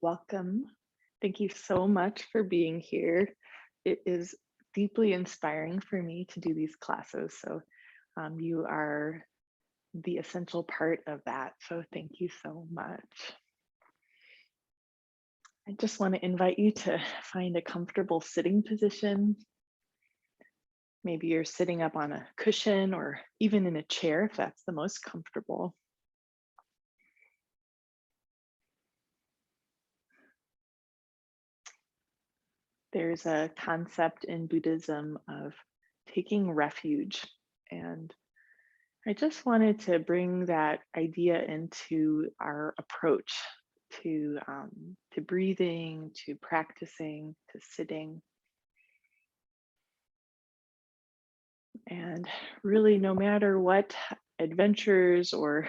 Welcome. Thank you so much for being here. It is deeply inspiring for me to do these classes. So, you are the essential part of that. So, thank you so much. I just want to invite you to find a comfortable sitting position. Maybe you're sitting up on a cushion or even in a chair if that's the most comfortable. There's a concept in Buddhism of taking refuge. And I just wanted to bring that idea into our approach to breathing, to practicing, to sitting. And really, no matter what adventures or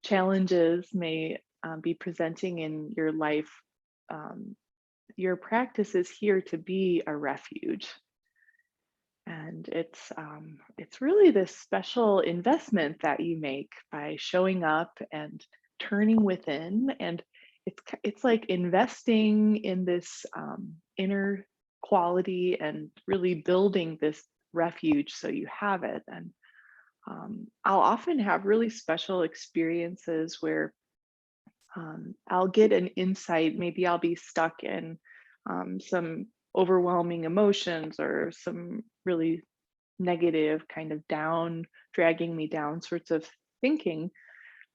challenges may be presenting in your life, um, your practice is here to be a refuge. And it's really this special investment that you make by showing up and turning within, and it's like investing in this inner quality and really building this refuge so you have it. And I'll often have really special experiences where I'll get an insight. Maybe I'll be stuck in some overwhelming emotions or some really negative kind of down, dragging me down sorts of thinking.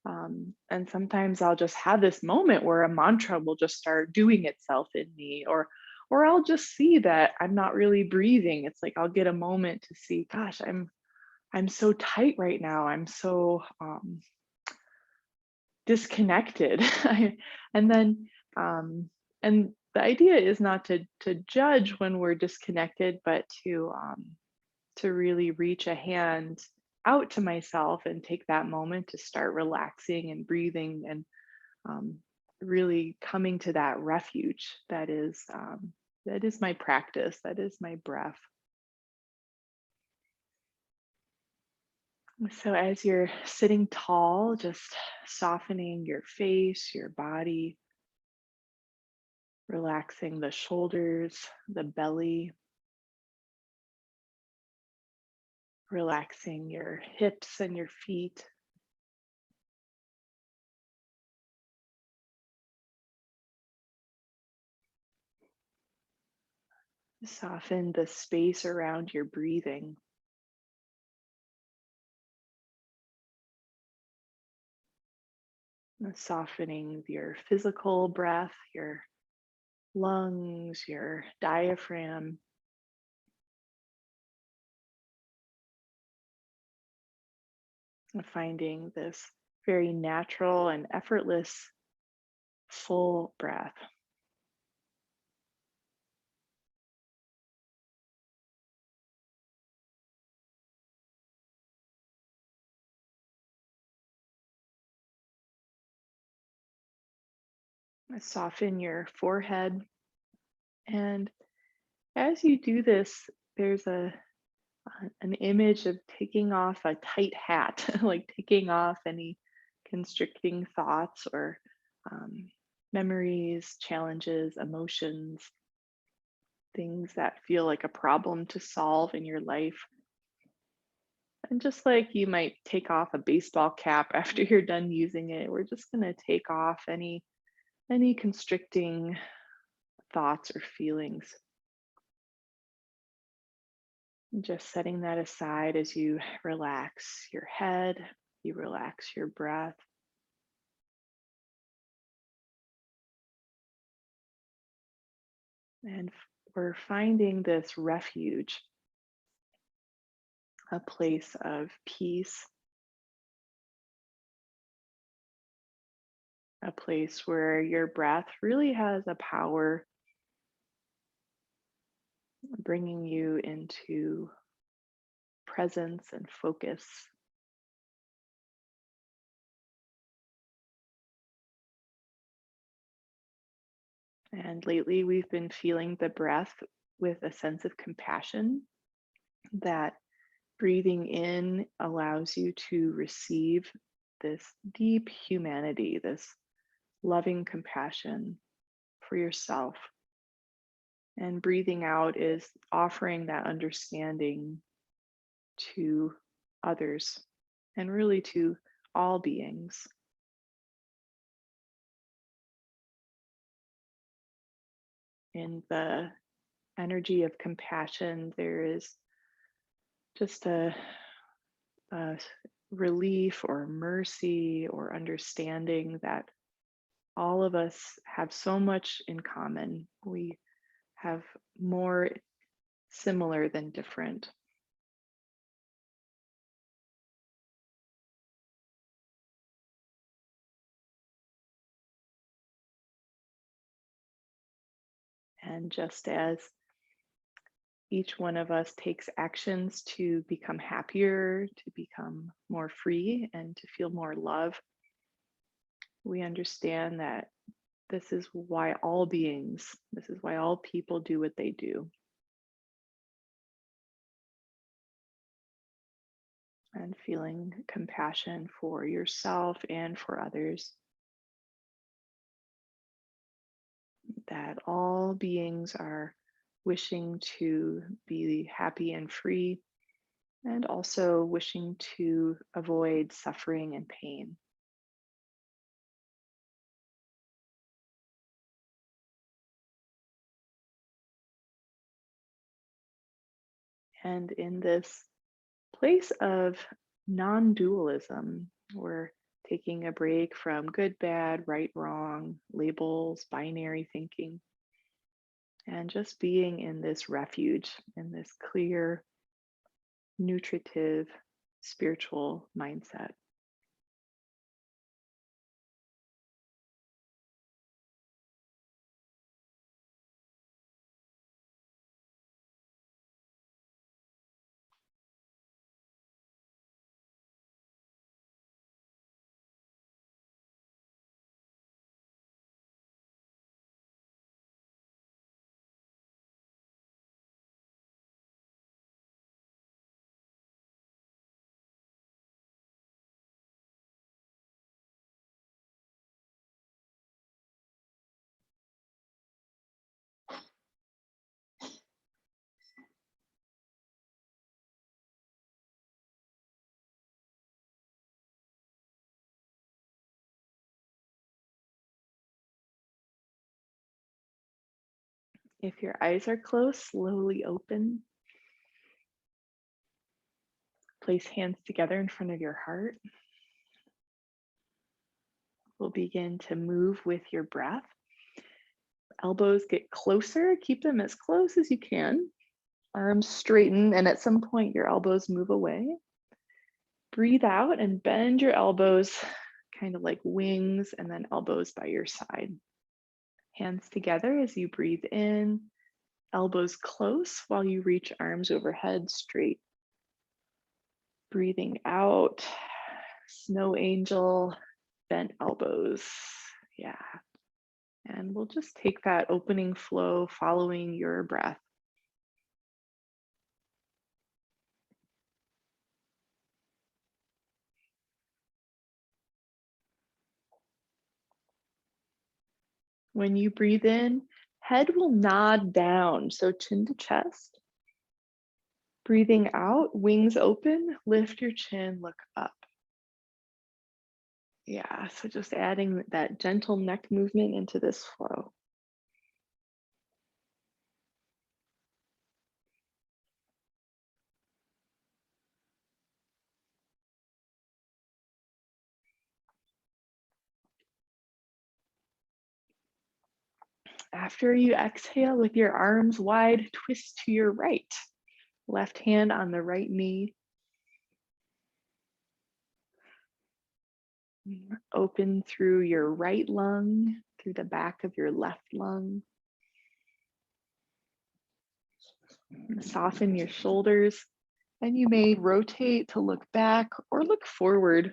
And sometimes I'll just have this moment where a mantra will just start doing itself in me, or I'll just see that I'm not really breathing. It's like I'll get a moment to see, gosh, I'm so tight right now. I'm so disconnected. and then and the idea is not to judge when we're disconnected, but to really reach a hand out to myself and take that moment to start relaxing and breathing and um, really coming to that refuge that is my practice, that is my breath. So as you're sitting tall, just softening your face, your body, relaxing the shoulders, the belly, relaxing your hips and your feet. Soften the space around your breathing. Softening your physical breath, your lungs, your diaphragm. And finding this very natural and effortless full breath. Soften your forehead. And as you do this, there's an image of taking off a tight hat, like taking off any constricting thoughts or um, memories, challenges, emotions, things that feel like a problem to solve in your life. And just like you might take off a baseball cap after you're done using it, we're just going to take off any constricting thoughts or feelings. Just setting that aside as you relax your head, you relax your breath. And we're finding this refuge, a place of peace, a place where your breath really has a power bringing you into presence and focus. And lately, we've been feeling the breath with a sense of compassion, that breathing in allows you to receive this deep humanity, this loving compassion. for yourself. And breathing out is offering that understanding to others and really to all beings. In the energy of compassion, there is just a relief or mercy or understanding that all of us have so much in common. We have more similar than different. And just as each one of us takes actions to become happier, to become more free, and to feel more love, we understand that this is why all beings, this is why all people do what they do. And feeling compassion for yourself and for others. That all beings are wishing to be happy and free, and also wishing to avoid suffering and pain. And in this place of non dualism, we're taking a break from good, bad, right, wrong, labels, binary thinking, and just being in this refuge, in this clear, nutritive, spiritual mindset. If your eyes are closed, slowly open. Place hands together in front of your heart. We'll begin to move with your breath. Elbows get closer, keep them as close as you can. Arms straighten, and at some point your elbows move away. Breathe out and bend your elbows, kind of like wings, and then elbows by your side. Hands together as you breathe in, elbows close while you reach arms overhead straight. Breathing out, snow angel, bent elbows. Yeah. And we'll just take that opening flow following your breath. When you breathe in, head will nod down, so chin to chest. Breathing out, wings open, lift your chin, look up. Yeah, so just adding that gentle neck movement into this flow. After you exhale with your arms wide, twist to your right. Left hand on the right knee. Open through your right lung, through the back of your left lung. Soften your shoulders, and you may rotate to look back or look forward.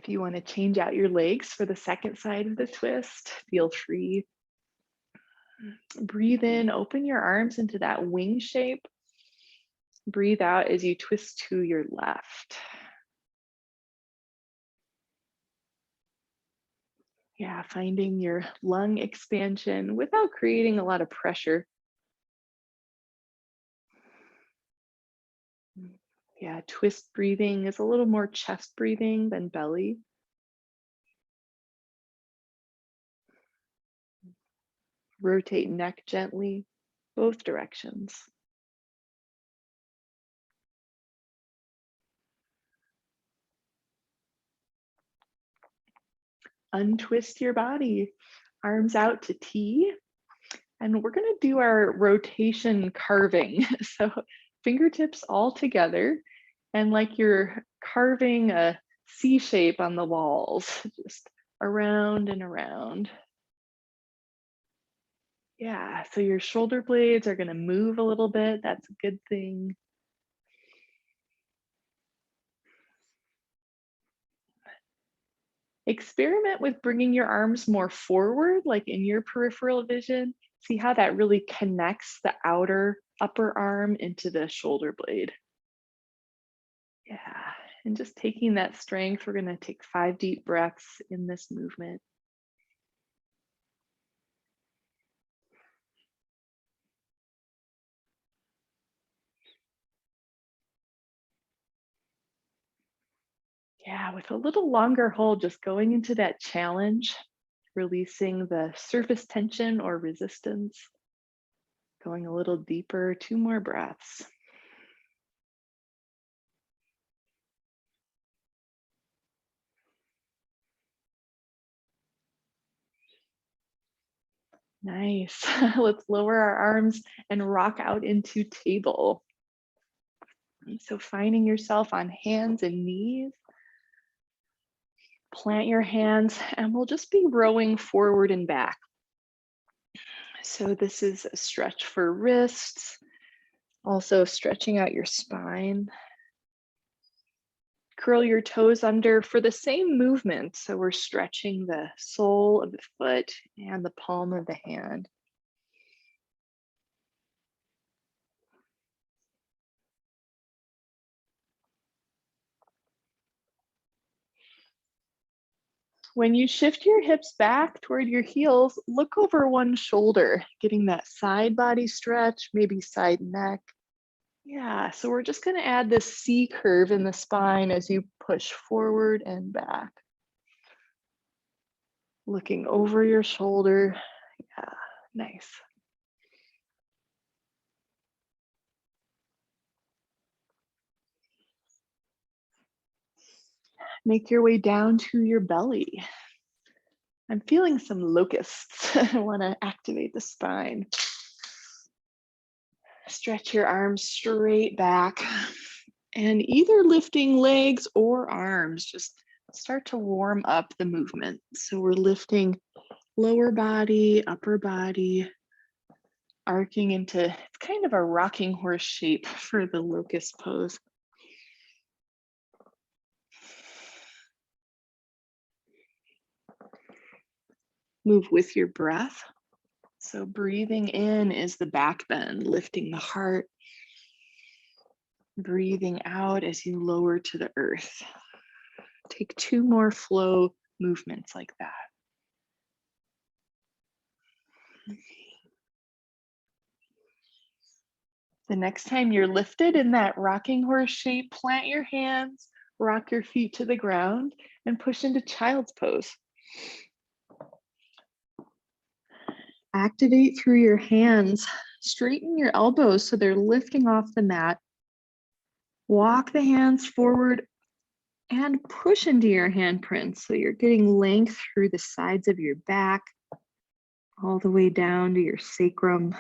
If you want to change out your legs for the second side of the twist, feel free. Breathe in, open your arms into that wing shape. Breathe out as you twist to your left. Yeah, finding your lung expansion without creating a lot of pressure. Yeah, twist breathing is a little more chest breathing than belly. Rotate neck gently, both directions. Untwist your body, arms out to T. And we're going to do our rotation carving. So fingertips all together, and like you're carving a C shape on the walls, just around and around. Yeah, so your shoulder blades are going to move a little bit. That's a good thing. Experiment with bringing your arms more forward, like in your peripheral vision. See how that really connects the outer upper arm into the shoulder blade. Yeah, and just taking that strength, we're going to take 5 deep breaths in this movement. Yeah, with a little longer hold, just going into that challenge, releasing the surface tension or resistance, going a little deeper, 2 more breaths. Nice. Let's lower our arms and rock out into table. So finding yourself on hands and knees, plant your hands, and we'll just be rowing forward and back. So this is a stretch for wrists, also stretching out your spine. Curl your toes under for the same movement. So we're stretching the sole of the foot and the palm of the hand. When you shift your hips back toward your heels, look over one shoulder, getting that side body stretch, maybe side neck. Yeah, so we're just going to add this C curve in the spine as you push forward and back. Looking over your shoulder. Yeah, nice. Make your way down to your belly. I'm feeling some locusts. I want to activate the spine. Stretch your arms straight back and either lifting legs or arms, just start to warm up the movement. So we're lifting lower body, upper body, arcing into it's kind of a rocking horse shape for the locust pose. Move with your breath. So breathing in is the back bend, lifting the heart. Breathing out as you lower to the earth. Take 2 more flow movements like that. The next time you're lifted in that rocking horse shape, plant your hands, rock your feet to the ground, and push into child's pose. Activate through your hands. Straighten your elbows so they're lifting off the mat. Walk the hands forward and push into your handprints. So you're getting length through the sides of your back, all the way down to your sacrum.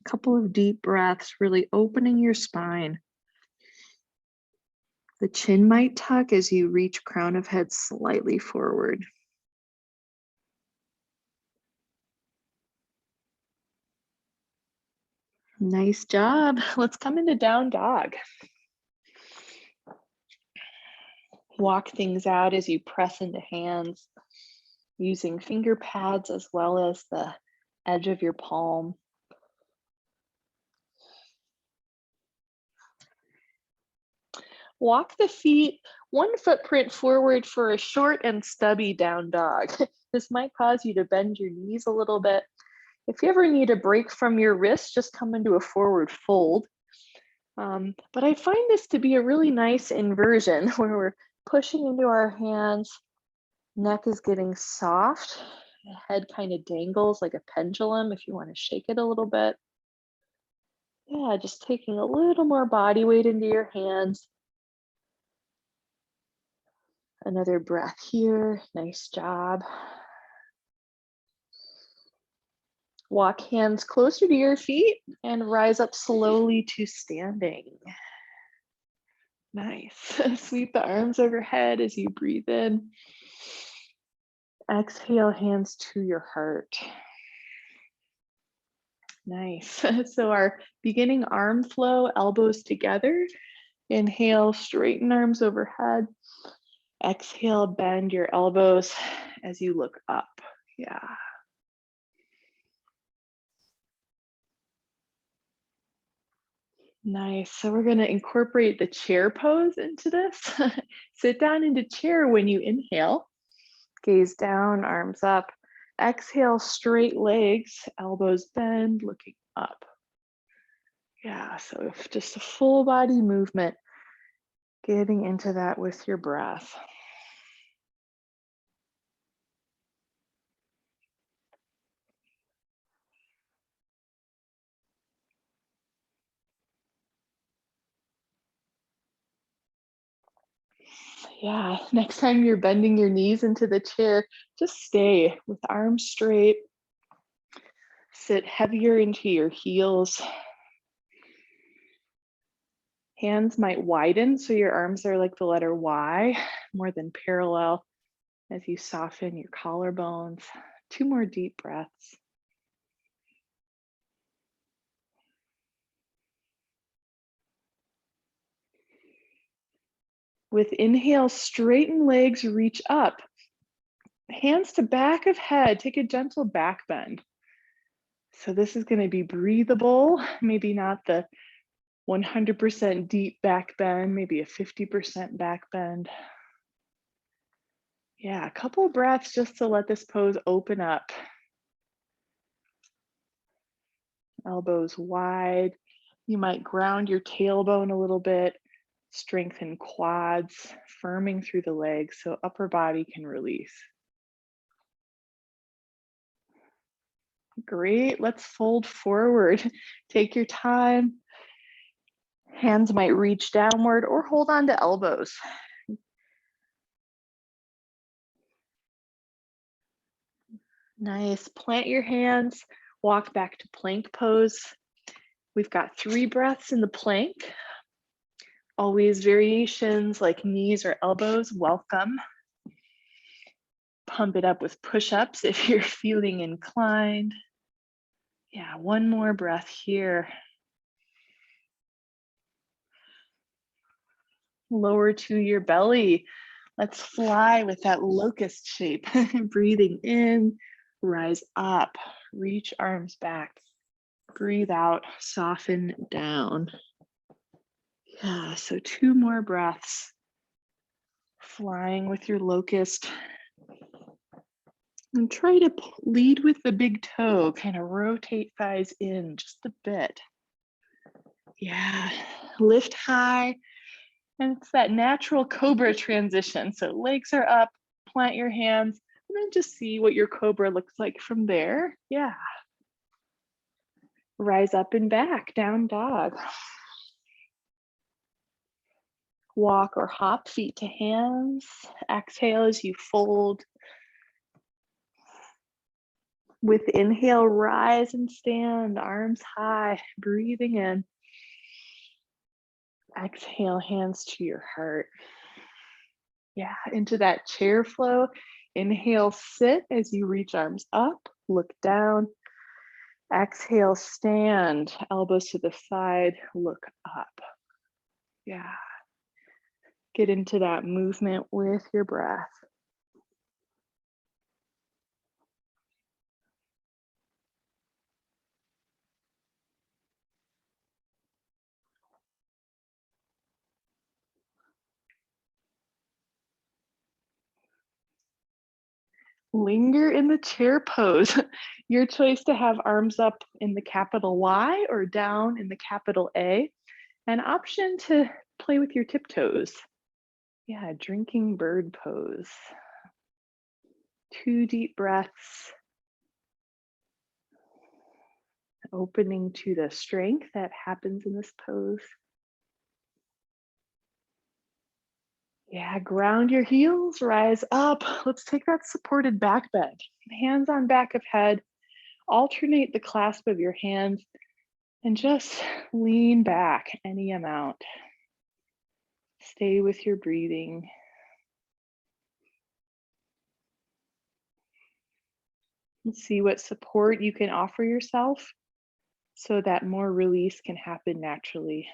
A couple of deep breaths, really opening your spine. The chin might tuck as you reach crown of head slightly forward. Nice job. Let's come into down dog. Walk things out as you press into hands, using finger pads as well as the edge of your palm. Walk the feet one footprint forward for a short and stubby down dog. This might cause you to bend your knees a little bit. If you ever need a break from your wrist, just come into a forward fold. But I find this to be a really nice inversion where we're pushing into our hands, neck is getting soft, head kind of dangles like a pendulum if you want to shake it a little bit. Yeah, just taking a little more body weight into your hands. Another breath here. Nice job. Walk hands closer to your feet and rise up slowly to standing. Nice. Sweep the arms overhead as you breathe in. Exhale, hands to your heart. Nice. So our beginning arm flow, elbows together. Inhale, straighten arms overhead. Exhale, bend your elbows as you look up. Yeah. Nice. So we're going to incorporate the chair pose into this. Sit down into chair when you inhale. Gaze down, arms up. Exhale, straight legs, elbows bend, looking up. Yeah, so just a full body movement, getting into that with your breath. Yeah, next time you're bending your knees into the chair, just stay with arms straight. Sit heavier into your heels. Hands might widen so your arms are like the letter Y, more than parallel as you soften your collarbones. 2 more deep breaths. With inhale, straighten legs, reach up. Hands to back of head, take a gentle back bend. So this is going to be breathable, maybe not the 100% deep back bend, maybe a 50% back bend. Yeah, a couple breaths just to let this pose open up. Elbows wide. You might ground your tailbone a little bit, strengthen quads, firming through the legs so upper body can release. Great, let's fold forward. Take your time. Hands might reach downward or hold on to elbows. Nice, plant your hands, walk back to plank pose. We've got 3 breaths in the plank. Always variations like knees or elbows, welcome. Pump it up with push-ups if you're feeling inclined. Yeah, 1 more breath here. Lower to your belly. Let's fly with that locust shape. Breathing in, rise up, reach arms back. Breathe out, soften down. Yeah, so 2 more breaths. Flying with your locust. And try to lead with the big toe, kind of rotate thighs in just a bit. Yeah, lift high. And it's that natural Cobra transition. So legs are up, plant your hands, and then just see what your Cobra looks like from there. Yeah. Rise up and back, down dog. Walk or hop feet to hands. Exhale as you fold. With inhale, rise and stand, arms high, breathing in. Exhale, hands to your heart. Yeah, into that chair flow. Inhale, sit as you reach arms up, look down. Exhale, stand, elbows to the side, look up. Yeah. Get into that movement with your breath. Linger in the chair pose. Your choice to have arms up in the capital Y or down in the capital A. An option to play with your tiptoes. Yeah, drinking bird pose. 2 deep breaths, opening to the strength that happens in this pose. Yeah, ground your heels, rise up. Let's take that supported back bend. Hands on back of head. Alternate the clasp of your hands and just lean back any amount. Stay with your breathing. And see what support you can offer yourself so that more release can happen naturally.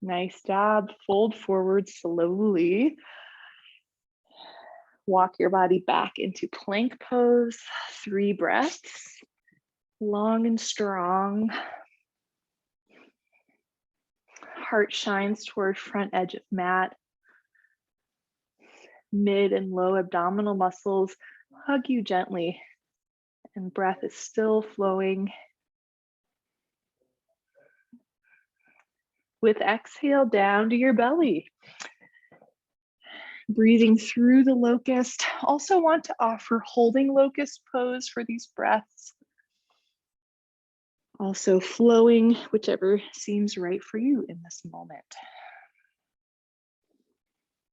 Nice job. Fold forward slowly. Walk your body back into plank pose. 3 breaths, long and strong. Heart shines toward front edge of mat. Mid and low abdominal muscles hug you gently, and breath is still flowing. With exhale down to your belly. Breathing through the locust. Also want to offer holding locust pose for these breaths. Also flowing whichever seems right for you in this moment.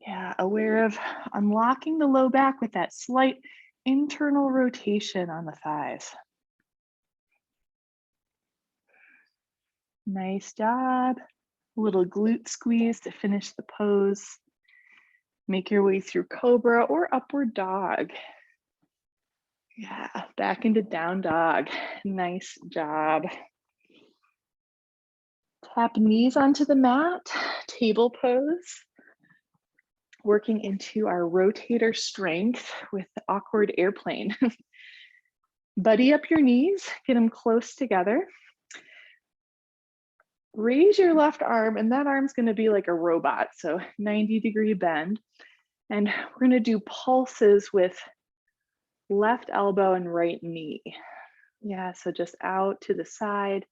Yeah, aware of unlocking the low back with that slight internal rotation on the thighs. Nice job. A little glute squeeze to finish the pose. Make your way through Cobra or upward dog. Yeah, back into down dog. Nice job. Tap knees onto the mat, table pose. Working into our rotator strength with the awkward airplane. Buddy up your knees, get them close together. Raise your left arm, and that arm's gonna be like a robot, so 90-degree bend. And we're gonna do pulses with left elbow and right knee. Yeah, so just out to the side.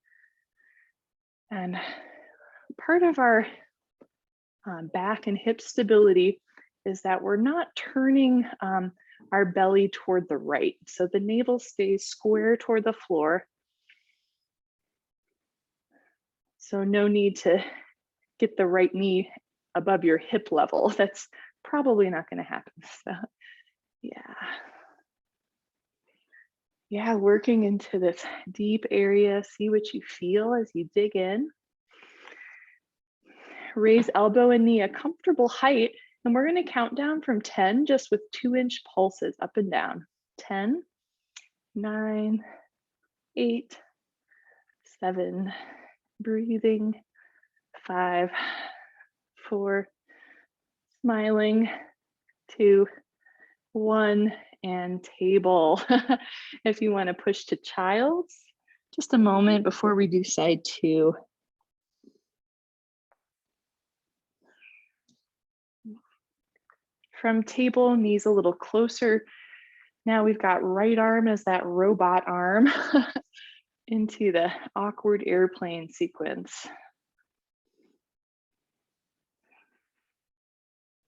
And part of our back and hip stability is that we're not turning our belly toward the right. So the navel stays square toward the floor. So no need to get the right knee above your hip level. That's probably not going to happen. So yeah. Yeah, working into this deep area. See what you feel as you dig in. Raise elbow and knee a comfortable height. And we're going to count down from 10 just with 2-inch pulses up and down. 10, 9, 8, 7, breathing, 5, 4, smiling, 2, 1, and table. If you want to push to child's, just a moment before we do side 2. From table, knees a little closer. Now we've got right arm as that robot arm into the awkward airplane sequence.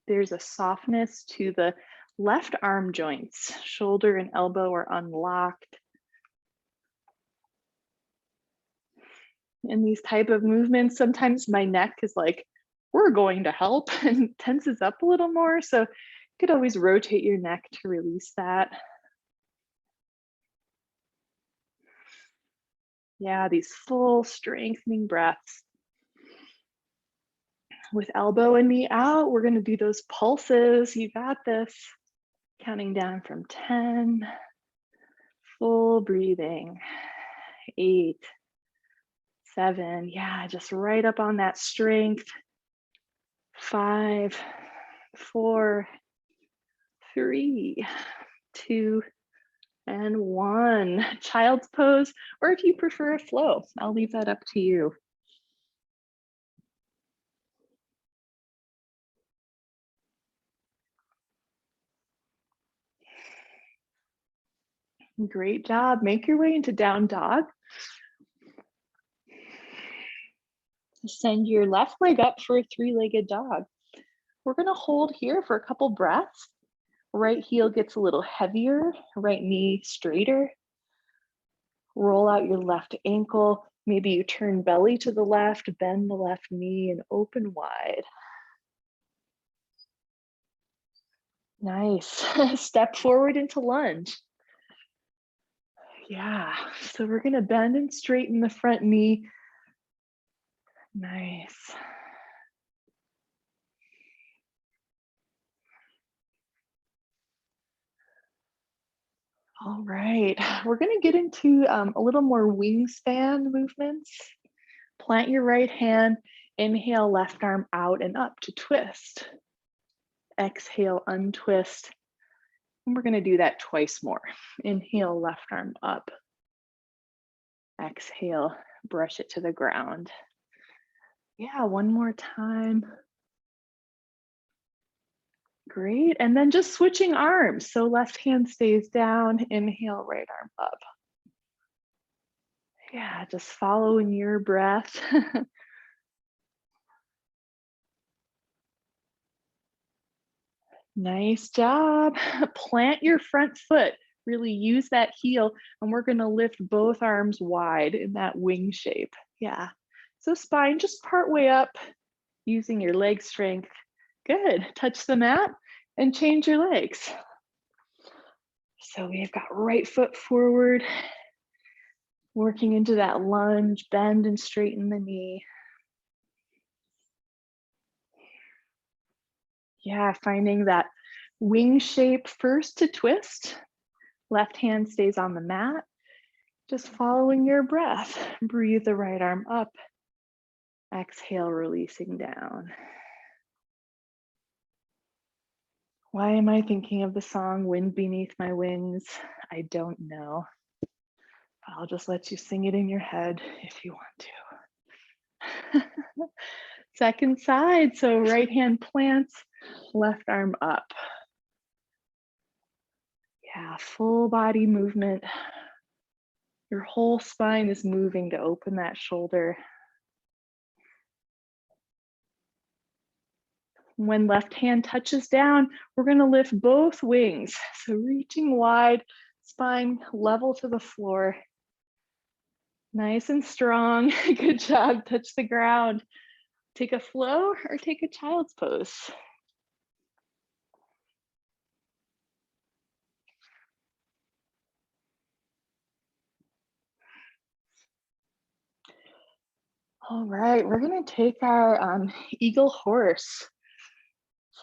There's a softness to the left arm joints. Shoulder and elbow are unlocked. In these type of movements, sometimes my neck is like, we're going to help, and tenses up a little more. So you could always rotate your neck to release that. Yeah, these full strengthening breaths. With elbow and knee out, we're going to do those pulses. You got this. Counting down from 10. Full breathing. 8, 7. Yeah, just right up on that strength. 5, 4, 3, 2, and 1. Child's pose, or if you prefer a flow, I'll leave that up to you. Great job. Make your way into down dog. Send your left leg up for a three-legged dog. We're going to hold here for a couple breaths. Right heel gets a little heavier, right knee straighter. Roll out your left ankle. Maybe you turn belly to the left, bend the left knee, and open wide. Nice. Step forward into lunge. Yeah, so we're going to bend and straighten the front knee. Nice. All right, we're going to get into a little more wingspan movements. Plant your right hand, inhale, left arm out and up to twist. Exhale, untwist. And we're going to do that twice more. Inhale, left arm up. Exhale, brush it to the ground. Yeah, one more time. Great, and then just switching arms. So left hand stays down, inhale, right arm up. Yeah, just following your breath. Nice job. Plant your front foot. Really use that heel, and we're gonna lift both arms wide in that wing shape. Yeah, so spine just part way up, using your leg strength. Good, touch the mat and change your legs. So we've got right foot forward, working into that lunge, bend and straighten the knee. Yeah, finding that wing shape first to twist. Left hand stays on the mat. Just following your breath. Breathe the right arm up. Exhale, releasing down. Why am I thinking of the song Wind Beneath My Wings? I don't know. I'll just let you sing it in your head if you want to. Second side, so right hand plants, left arm up. Yeah, full body movement. Your whole spine is moving to open that shoulder. When left hand touches down, we're going to lift both wings. So reaching wide, spine level to the floor. Nice and strong. Good job. Touch the ground. Take a flow or take a child's pose. All right, we're going to take our eagle horse,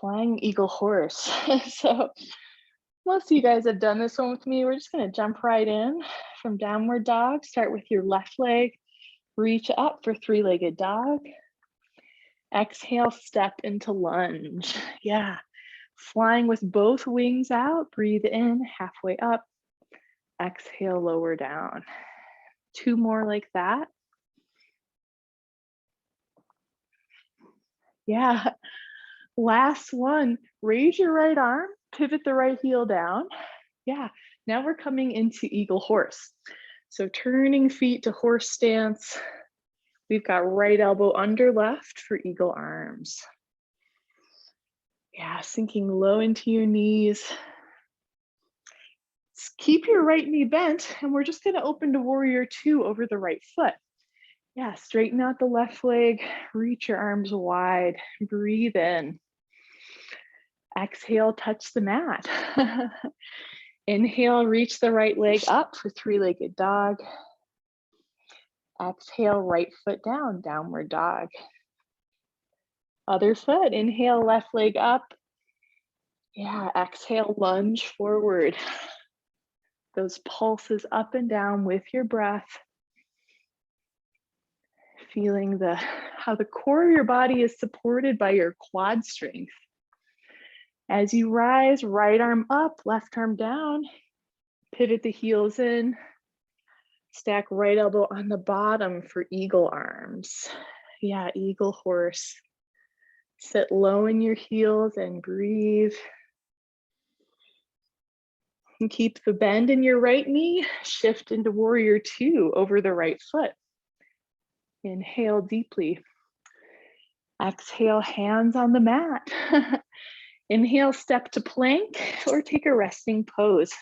flying eagle horse. So most of you guys have done this one with me. We're just going to jump right in from downward dog. Start with your left leg, reach up for three-legged dog. Exhale, step into lunge. Yeah, flying with both wings out. Breathe in, halfway up. Exhale, lower down. Two more like that. Yeah, last one. Raise your right arm, pivot the right heel down. Yeah, now we're coming into eagle horse. So turning feet to horse stance. We've got right elbow under left for eagle arms. Yeah, sinking low into your knees. Keep your right knee bent, and we're just gonna open to warrior two over the right foot. Yeah, straighten out the left leg, reach your arms wide, breathe in. Exhale, touch the mat. Inhale, reach the right leg up for three-legged dog. Exhale, right foot down, downward dog. Other foot, inhale, left leg up. Yeah, exhale, lunge forward. Those pulses up and down with your breath. Feeling how the core of your body is supported by your quad strength. As you rise, right arm up, left arm down. Pivot the heels in. Stack right elbow on the bottom for eagle arms. Yeah, eagle horse. Sit low in your heels and breathe. And keep the bend in your right knee, shift into warrior two over the right foot. Inhale deeply. Exhale, hands on the mat. Inhale, step to plank or take a resting pose.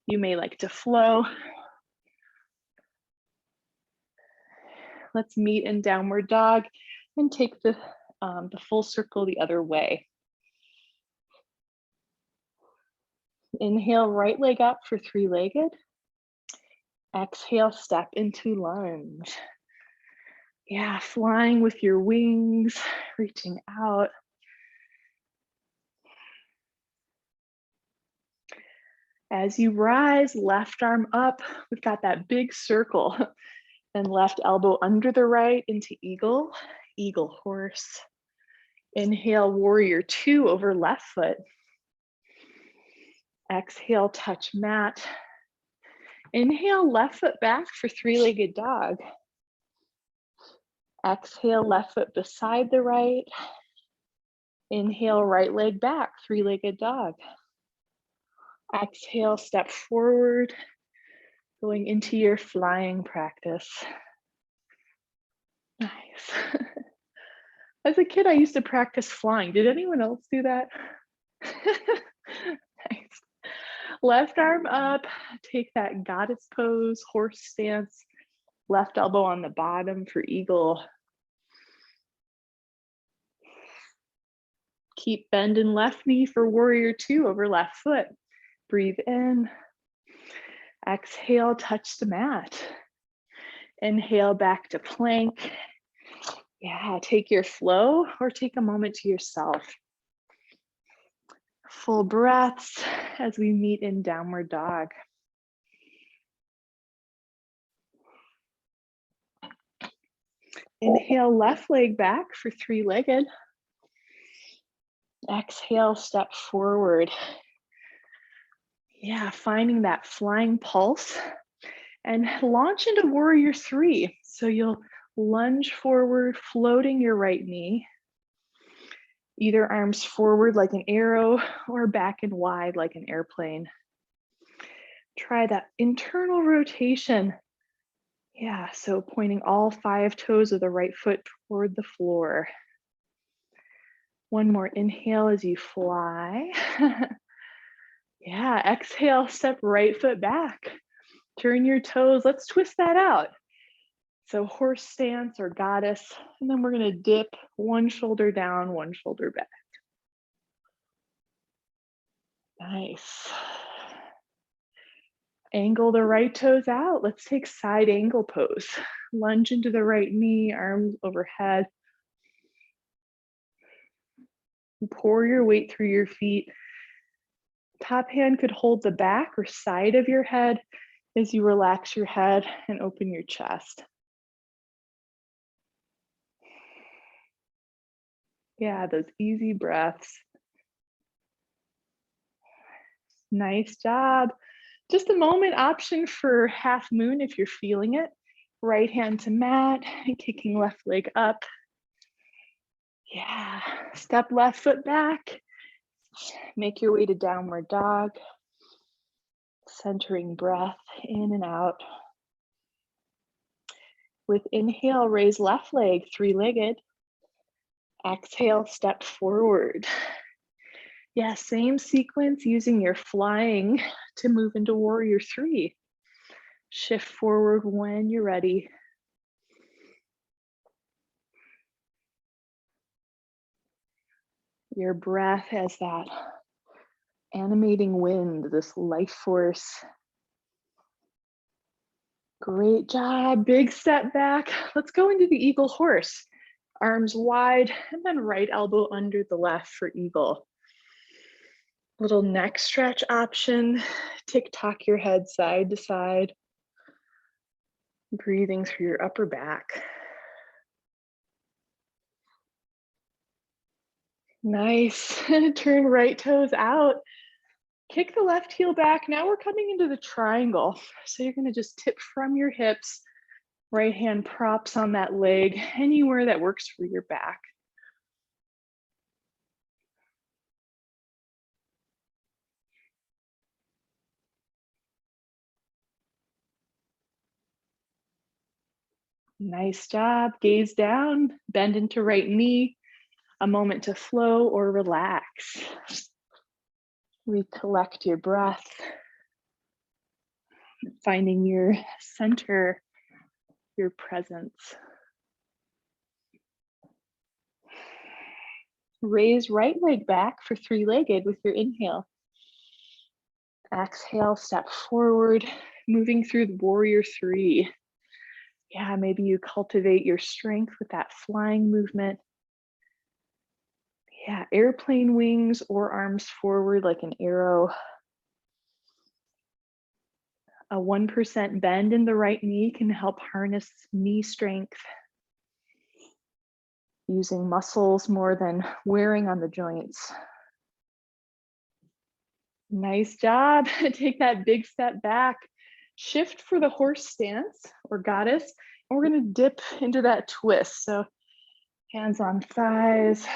You may like to flow. Let's meet in downward dog and take the full circle the other way. Inhale, right leg up for three-legged. Exhale, step into lunge. Yeah, flying with your wings, reaching out. As you rise, left arm up, we've got that big circle. And left elbow under the right into eagle, eagle horse. Inhale, warrior two over left foot. Exhale, touch mat. Inhale, left foot back for three-legged dog. Exhale, left foot beside the right. Inhale, right leg back, three-legged dog. Exhale, step forward, going into your flying practice. Nice. As a kid, I used to practice flying. Did anyone else do that? Nice. Left arm up, take that goddess pose, horse stance. Left elbow on the bottom for eagle. Keep bending left knee for warrior two over left foot. Breathe in. Exhale, touch the mat. Inhale, back to plank. Yeah, take your flow or take a moment to yourself. Full breaths as we meet in downward dog. Inhale, left leg back for three-legged. Exhale, step forward. Yeah, finding that flying pulse and launch into warrior three. So you'll lunge forward, floating your right knee. Either arms forward like an arrow or back and wide like an airplane. Try that internal rotation. Yeah, so pointing all 5 toes of the right foot toward the floor. One more inhale as you fly. Yeah, exhale, step right foot back. Turn your toes, let's twist that out. So horse stance or goddess, and then we're gonna dip one shoulder down, one shoulder back. Nice. Angle the right toes out. Let's take side angle pose. Lunge into the right knee, arms overhead. Pour your weight through your feet. Top hand could hold the back or side of your head as you relax your head and open your chest. Yeah, those easy breaths. Nice job. Just a moment option for half moon if you're feeling it. Right hand to mat and kicking left leg up. Yeah, step left foot back. Make your way to downward dog. Centering breath in and out. With inhale, raise left leg, three-legged. Exhale, step forward. Yeah, same sequence using your flying to move into warrior three. Shift forward when you're ready. Your breath as that animating wind, this life force. Great job, big step back. Let's go into the eagle horse. Arms wide and then right elbow under the left for eagle. Little neck stretch option. Tick-tock your head side to side. Breathing through your upper back. Nice. Turn right toes out. Kick the left heel back. Now we're coming into the triangle. So you're going to just tip from your hips. Right hand props on that leg, anywhere that works for your back. Nice job. Gaze down, bend into right knee. A moment to flow or relax. Recollect your breath, finding your center, your presence. Raise right leg back for three-legged with your inhale. Exhale, step forward, moving through the warrior three. Yeah, maybe you cultivate your strength with that flying movement. Yeah, airplane wings or arms forward like an arrow. A 1% bend in the right knee can help harness knee strength, using muscles more than wearing on the joints. Nice job. Take that big step back. Shift for the horse stance or goddess. And we're going to dip into that twist. So hands on thighs,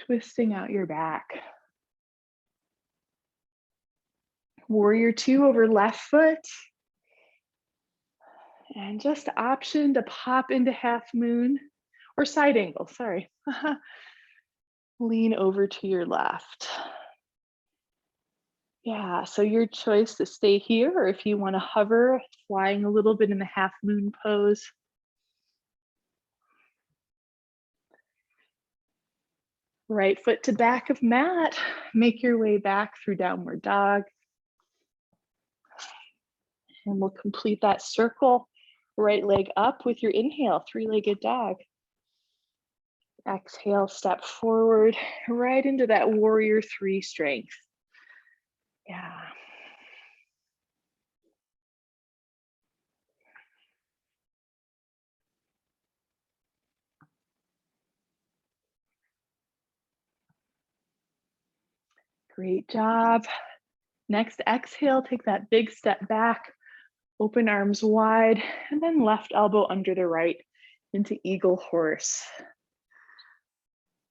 twisting out your back. Warrior two over left foot. And just option to pop into half moon or side angle, sorry. Lean over to your left. Yeah, so your choice to stay here, or if you want to hover, flying a little bit in the half moon pose. Right foot to back of mat. Make your way back through downward dog. And we'll complete that circle. Right leg up with your inhale, three-legged dog. Exhale, step forward, right into that warrior three strength. Yeah. Great job. Next exhale, take that big step back, open arms wide, and then left elbow under the right into eagle horse.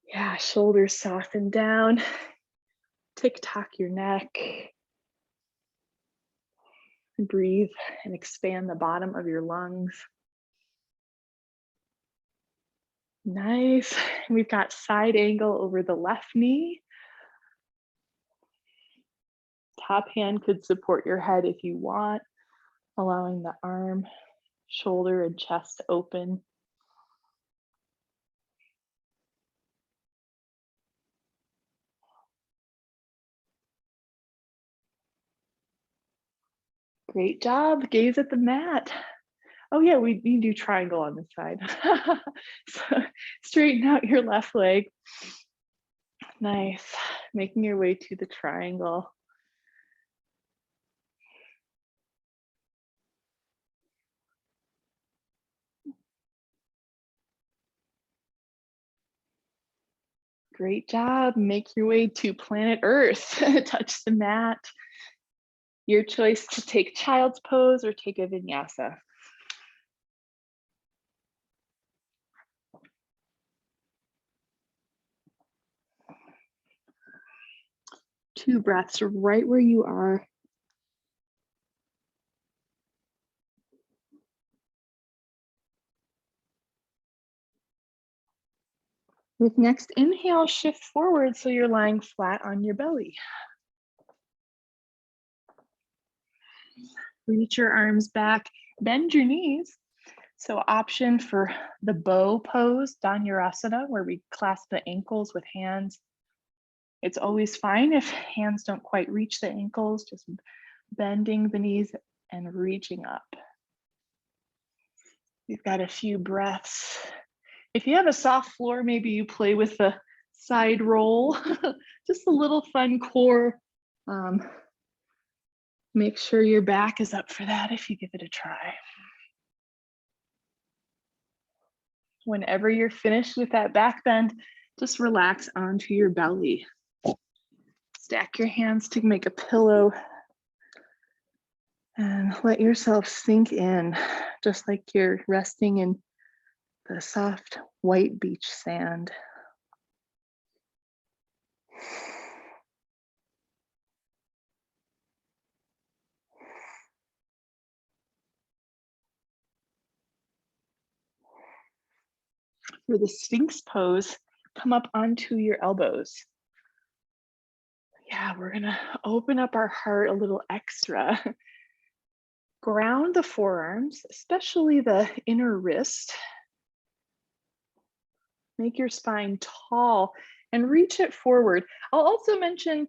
Yeah, shoulders soften down. Tick-tock your neck. Breathe and expand the bottom of your lungs. Nice. We've got side angle over the left knee. Top hand could support your head if you want, allowing the arm, shoulder, and chest open. Great job. Gaze at the mat. Oh yeah, we need to do triangle on this side. So straighten out your left leg. Nice. Making your way to the triangle. Great job. Make your way to planet Earth. Touch the mat. Your choice to take child's pose or take a vinyasa. Two breaths right where you are. With next inhale, shift forward so you're lying flat on your belly. Reach your arms back, bend your knees. So option for the bow pose, Dhanurasana, where we clasp the ankles with hands. It's always fine if hands don't quite reach the ankles, just bending the knees and reaching up. We've got a few breaths. If you have a soft floor, maybe you play with the side roll, just a little fun core. Make sure your back is up for that if you give it a try. Whenever you're finished with that back bend, just relax onto your belly. Stack your hands to make a pillow and let yourself sink in, just like you're resting in the soft white beach sand. For the Sphynx pose, come up onto your elbows. Yeah, we're gonna open up our heart a little extra. Ground the forearms, especially the inner wrist. Make your spine tall and reach it forward. I'll also mention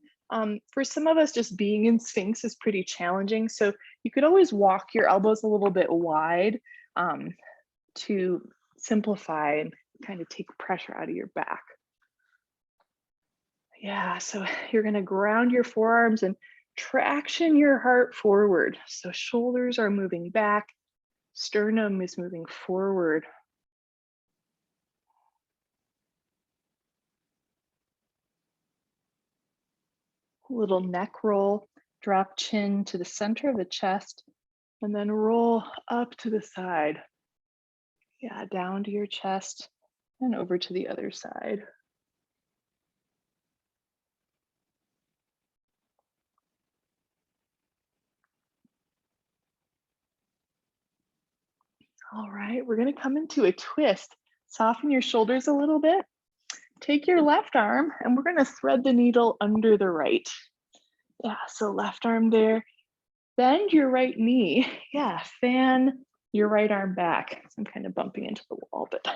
for some of us, just being in Sphynx is pretty challenging. So you could always walk your elbows a little bit wide to simplify and kind of take pressure out of your back. Yeah, so you're gonna ground your forearms and traction your heart forward. So shoulders are moving back, sternum is moving forward. Little neck roll, drop chin to the center of the chest, and then roll up to the side. Yeah, down to your chest and over to the other side. All right, we're gonna come into a twist. Soften your shoulders a little bit. Take your left arm and we're gonna thread the needle under the right. Yeah, so left arm there. Bend your right knee. Yeah, fan your right arm back. I'm kind of bumping into the wall, but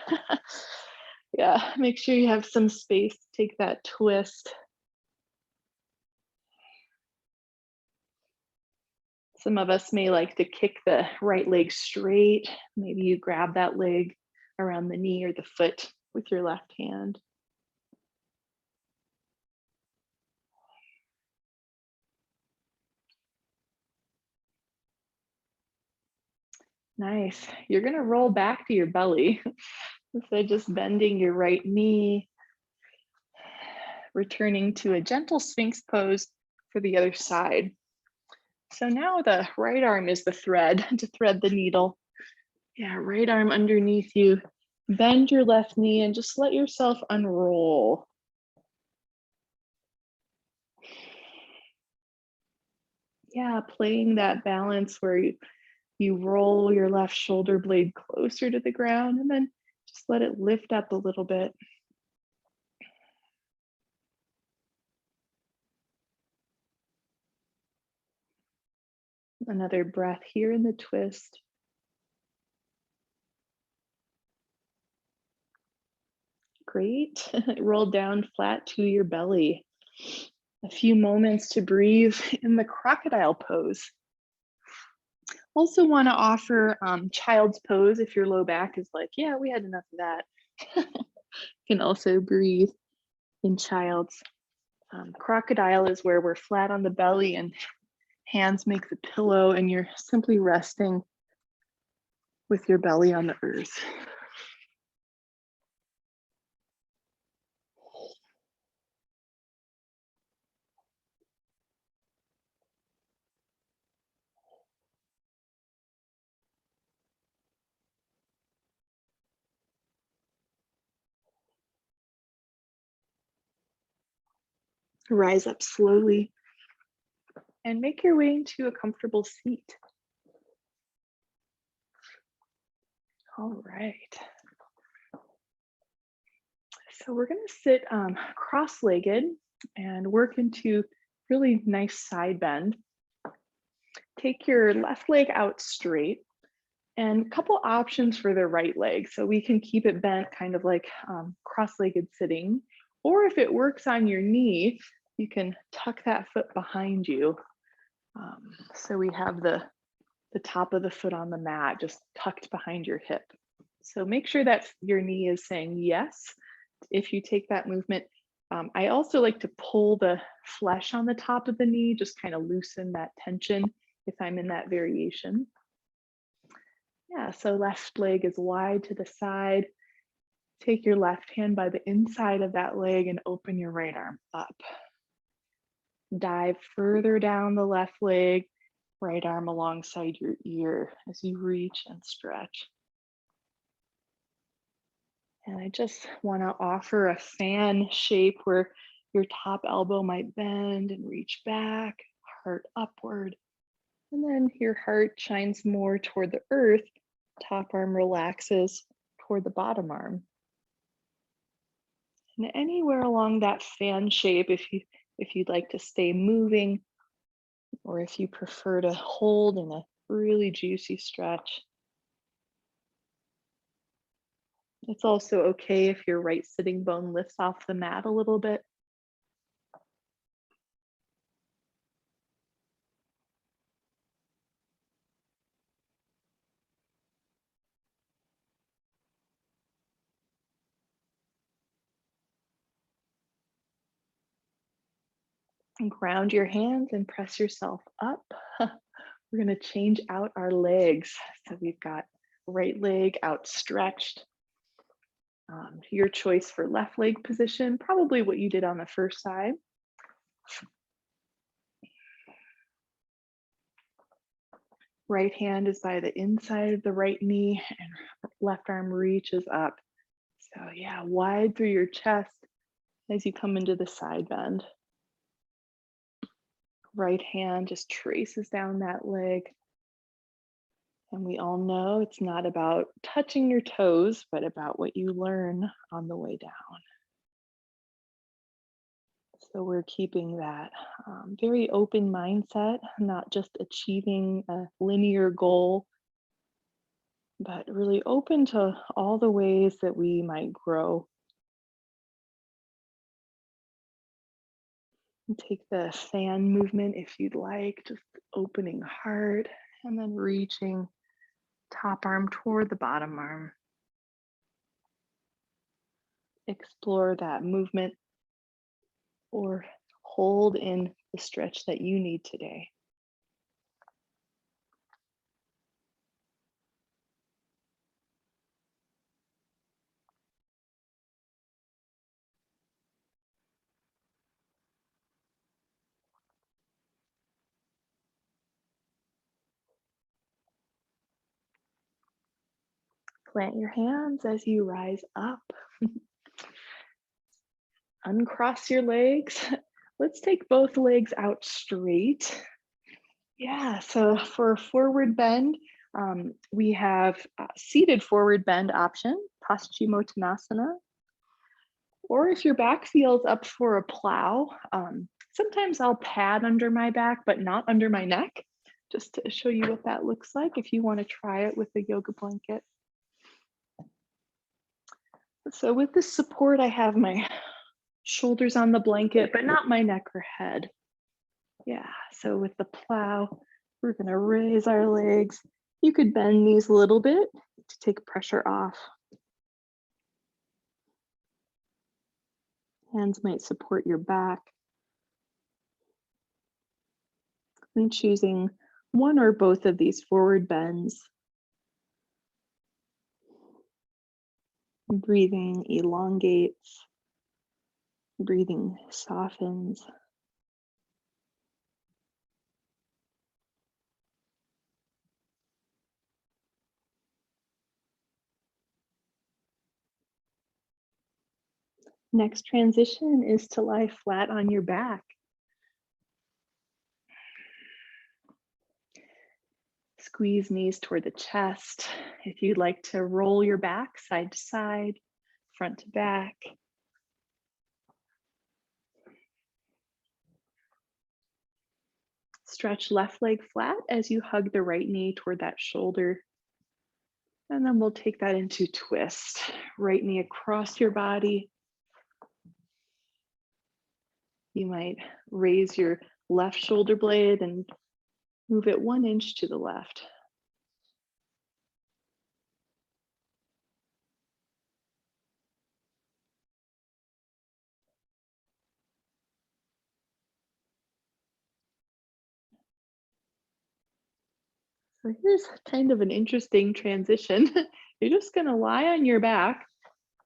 yeah, make sure you have some space to take that twist. Some of us may like to kick the right leg straight. Maybe you grab that leg around the knee or the foot with your left hand. Nice. You're gonna roll back to your belly. So just bending your right knee, returning to a gentle Sphynx pose for the other side. So now the right arm is the thread to thread the needle. Yeah, right arm underneath you. Bend your left knee and just let yourself unroll. Yeah, playing that balance where you roll your left shoulder blade closer to the ground and then just let it lift up a little bit. Another breath here in the twist. Great. Roll down flat to your belly. A few moments to breathe in the crocodile pose. Also want to offer child's pose if your low back is like, yeah, we had enough of that. You can also breathe in child's. Crocodile is where we're flat on the belly and hands make the pillow and you're simply resting with your belly on the earth. Rise up slowly and make your way into a comfortable seat. All right. So we're going to sit cross-legged and work into really nice side bend. Take your left leg out straight and a couple options for the right leg. So we can keep it bent kind of like cross-legged sitting, or if it works on your knee, you can tuck that foot behind you. So we have the top of the foot on the mat just tucked behind your hip. So make sure that your knee is saying yes if you take that movement. I also like to pull the flesh on the top of the knee, just kind of loosen that tension if I'm in that variation. Yeah, so left leg is wide to the side. Take your left hand by the inside of that leg and open your right arm up. Dive further down the left leg, right arm alongside your ear as you reach and stretch. And I just want to offer a fan shape where your top elbow might bend and reach back, heart upward. And then your heart shines more toward the earth, top arm relaxes toward the bottom arm. And anywhere along that fan shape, if you'd like to stay moving, or if you prefer to hold in a really juicy stretch. It's also okay if your right sitting bone lifts off the mat a little bit. And ground your hands and press yourself up. We're going to change out our legs. So we've got right leg outstretched. Your choice for left leg position, probably what you did on the first side. Right hand is by the inside of the right knee and left arm reaches up. So yeah, wide through your chest as you come into the side bend. Right hand just traces down that leg. And we all know it's not about touching your toes, but about what you learn on the way down. So we're keeping that very open mindset, not just achieving a linear goal, but really open to all the ways that we might grow. And take the fan movement if you'd like, just opening heart and then reaching top arm toward the bottom arm. Explore that movement or hold in the stretch that you need today. Plant your hands as you rise up. Uncross your legs. Let's take both legs out straight. Yeah, so for forward bend, we have a seated forward bend option, Paschimottanasana. Or if your back feels up for a plow, sometimes I'll pad under my back, but not under my neck, just to show you what that looks like if you want to try it with a yoga blanket. So with this support, I have my shoulders on the blanket, but not my neck or head. Yeah, so with the plow, we're gonna raise our legs. You could bend these a little bit to take pressure off. Hands might support your back. And choosing one or both of these forward bends. Breathing elongates, breathing softens. Next transition is to lie flat on your back. Squeeze knees toward the chest. If you'd like to roll your back side to side, front to back. Stretch left leg flat as you hug the right knee toward that shoulder. And then we'll take that into twist. Right knee across your body. You might raise your left shoulder blade and move it 1 inch to the left. So here's kind of an interesting transition. You're just gonna lie on your back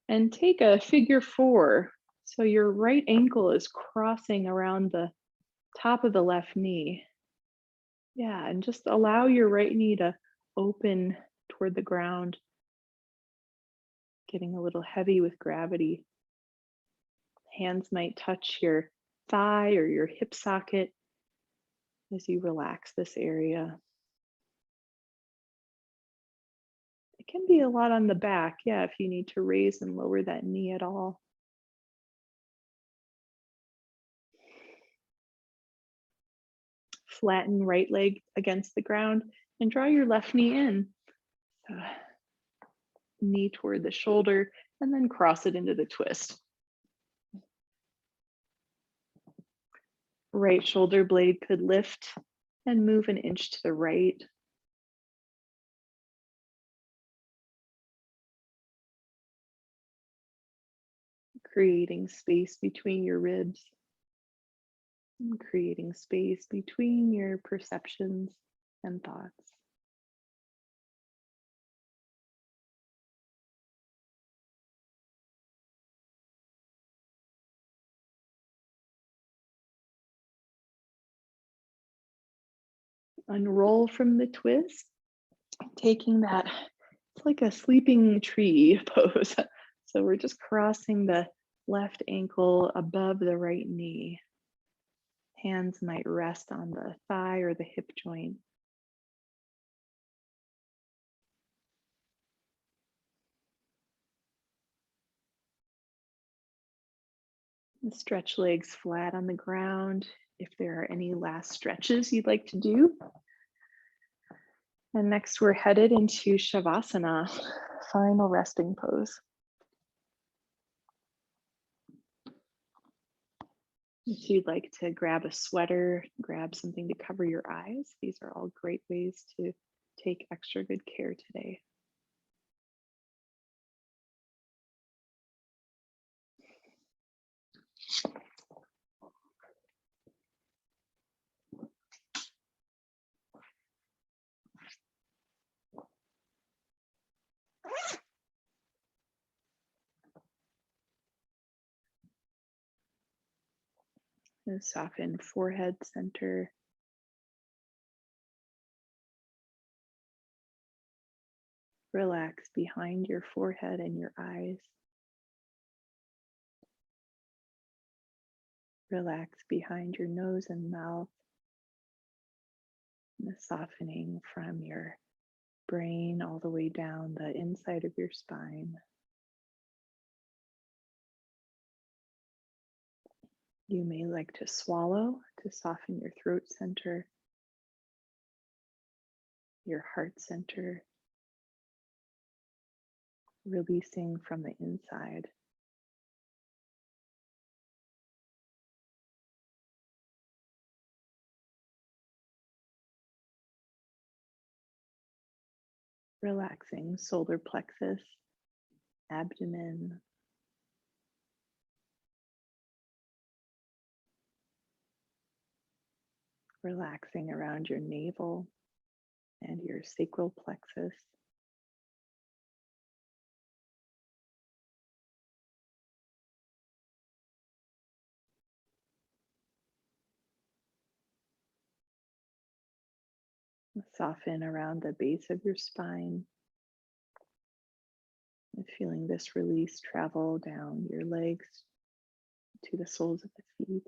and take a figure 4. So your right ankle is crossing around the top of the left knee. Yeah, and just allow your right knee to open toward the ground, getting a little heavy with gravity. Hands might touch your thigh or your hip socket as you relax this area. It can be a lot on the back, yeah, if you need to raise and lower that knee at all. flatten right leg against the ground and draw your left knee in. So, knee toward the shoulder, and then cross it into the twist. Right shoulder blade could lift and move an inch to the right. Creating space between your ribs and creating space between your perceptions and thoughts. Unroll from the twist, taking that, it's like a sleeping tree pose. So we're just crossing the left ankle above the right knee. Hands might rest on the thigh or the hip joint. Stretch legs flat on the ground. If there are any last stretches you'd like to do. And next we're headed into Shavasana, final resting pose. If you'd like to grab a sweater, grab something to cover your eyes, these are all great ways to take extra good care today. And soften forehead center. Relax behind your forehead and your eyes. Relax behind your nose and mouth. And the softening from your brain all the way down the inside of your spine. You may like to swallow to soften your throat center, your heart center, releasing from the inside. Relaxing solar plexus, abdomen, relaxing around your navel and your sacral plexus. Soften around the base of your spine and feeling this release travel down your legs to the soles of the feet.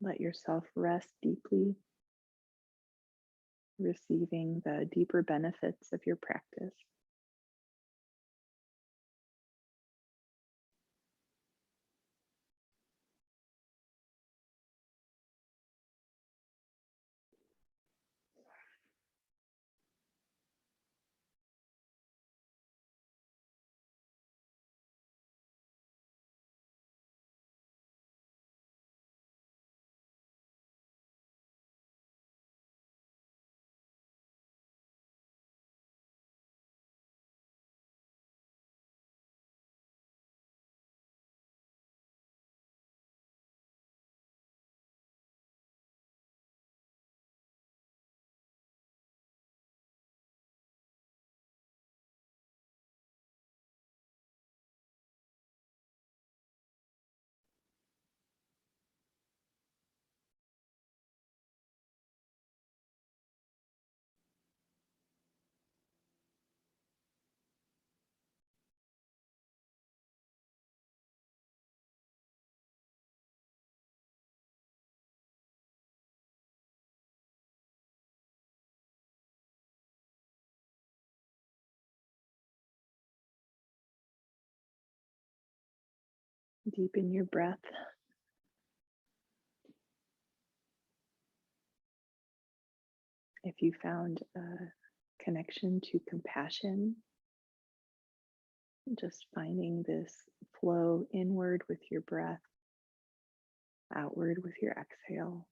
Let yourself rest deeply, receiving the deeper benefits of your practice. Deepen your breath. If you found a connection to compassion, just finding this flow inward with your breath, outward with your exhale.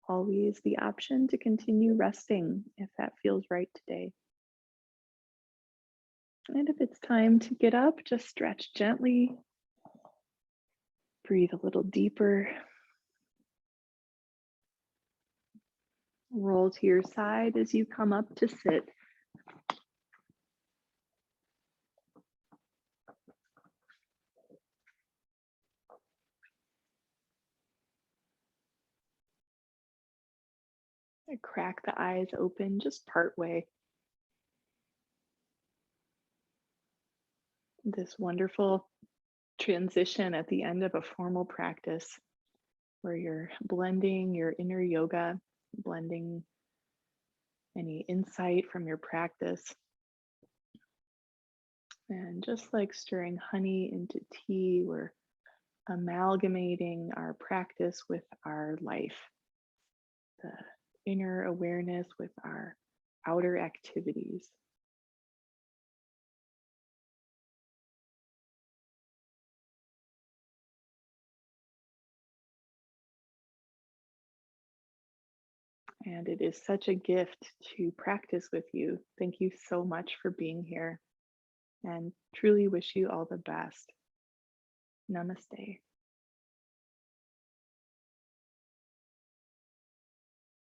Always the option to continue resting if that feels right today. And if it's time to get up, just stretch gently. Breathe a little deeper. Roll to your side as you come up to sit. And crack the eyes open just part way. This wonderful transition at the end of a formal practice where you're blending your inner yoga, blending any insight from your practice, and just like stirring honey into tea, we're amalgamating our practice with our life, the inner awareness with our outer activities. And it is such a gift to practice with you. Thank you so much for being here and truly wish you all the best. Namaste.